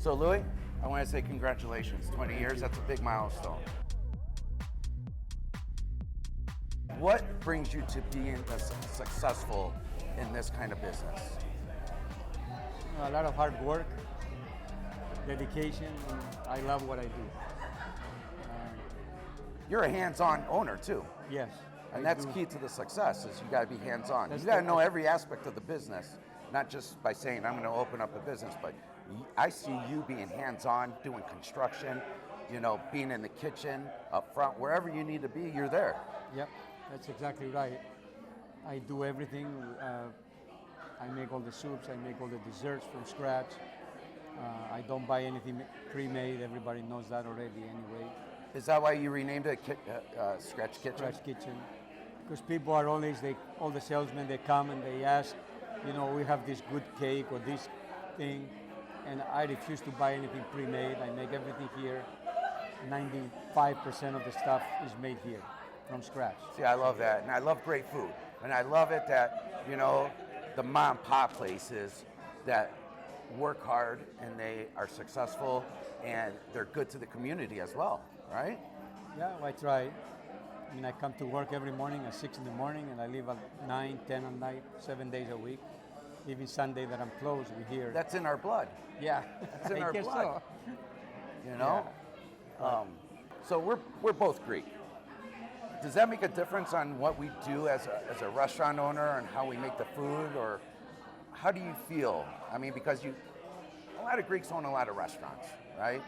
So Louie, I want to say congratulations. 20 years, that's a big milestone. What brings you to being successful in this kind of business? A lot of hard work, dedication, and I love what I do. You're a hands-on owner too. Yes. And that's key to the success, is you gotta be hands-on. You gotta know every aspect of the business, not just by saying, I'm gonna open up a business, but I see you being hands-on, doing construction, you know, being in the kitchen, up front, wherever you need to be, you're there. Yep, that's exactly right. I do everything. I make all the soups, I make all the desserts from scratch. I don't buy anything pre-made, everybody knows that already anyway. Is that why you renamed it Scratch Kitchen? Scratch Kitchen. Because people are always, all the salesmen, they come and they ask, you know, we have this good cake or this thing, and I refuse to buy anything pre-made. I make everything here. 95% of the stuff is made here from scratch. See, I love that, and I love great food. And I love it that, you know, the mom and pop places that work hard and they are successful and they're good to the community as well, right? Yeah, well, I try. I mean, I come to work every morning at 6 in the morning and I leave at 9, 10 at night, 7 days a week. Even Sunday that I'm closed, we're here. That's in our blood. Yeah, That's in our blood. So. You know? Yeah. So we're both Greek. Does that make a difference on what we do as a restaurant owner and how we make the food, or how do you feel? I mean, because a lot of Greeks own a lot of restaurants, right?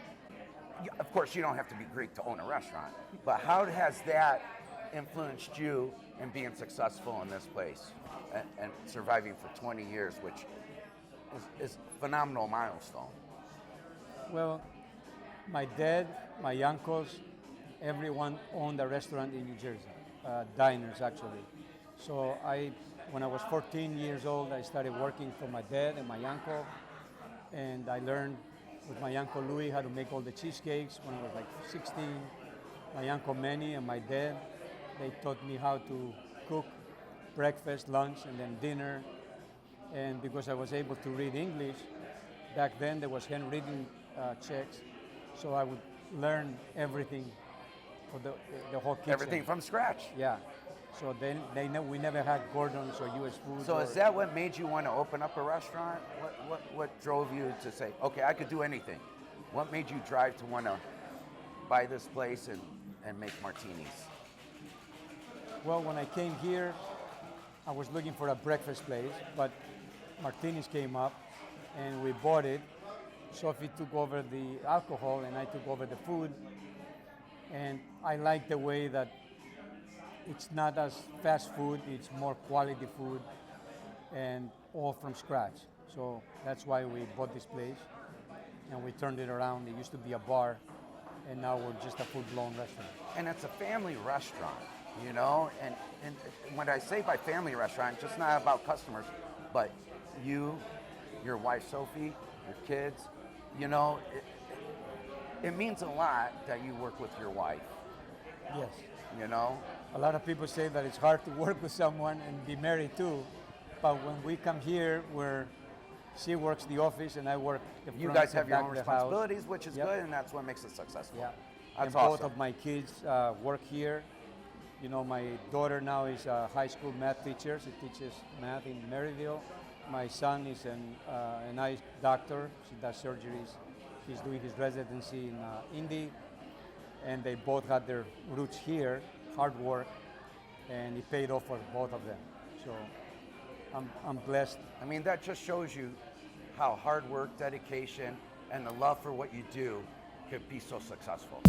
Of course, you don't have to be Greek to own a restaurant, but how has that influenced you in being successful in this place and surviving for 20 years, which is a phenomenal milestone? Well, my dad, my uncles, everyone owned a restaurant in New Jersey, diners actually. So when I was 14 years old, I started working for my dad and my uncle, and I learned with my uncle Louie how to make all the cheesecakes when I was like 16. My uncle Manny and my dad, they taught me how to cook breakfast, lunch, and then dinner. And because I was able to read English, back then there was handwritten checks, so I would learn everything for the whole kitchen. Everything from scratch. Yeah. So then we never had Gordon's or U.S. Foods. So is that what made you want to open up a restaurant? What drove you to say, okay, I could do anything? What made you drive to want to buy this place and make martinis? Well, when I came here, I was looking for a breakfast place, but Martinis came up and we bought it. Sophie took over the alcohol and I took over the food. And I like the way that it's not as fast food, it's more quality food and all from scratch. So that's why we bought this place and we turned it around. It used to be a bar and now we're just a full-blown restaurant. And it's a family restaurant, you know? And when I say by family restaurant, it's just not about customers, but you, your wife Sophie, your kids, you know, it means a lot that you work with your wife. Yes. You know? A lot of people say that it's hard to work with someone and be married too, but when we come here, where she works the office and I work the front, you guys have your back own of the responsibilities, house. which is Yep. good, and that's what makes it successful. Yeah. That's and awesome. both of my kids work here. You know, my daughter now is a high school math teacher. She teaches math in Maryville. My son is an eye doctor. She does surgeries. He's doing his residency in Indy, and they both had their roots here, hard work, and it paid off for both of them. So I'm blessed. I mean, that just shows you how hard work, dedication, and the love for what you do could be so successful.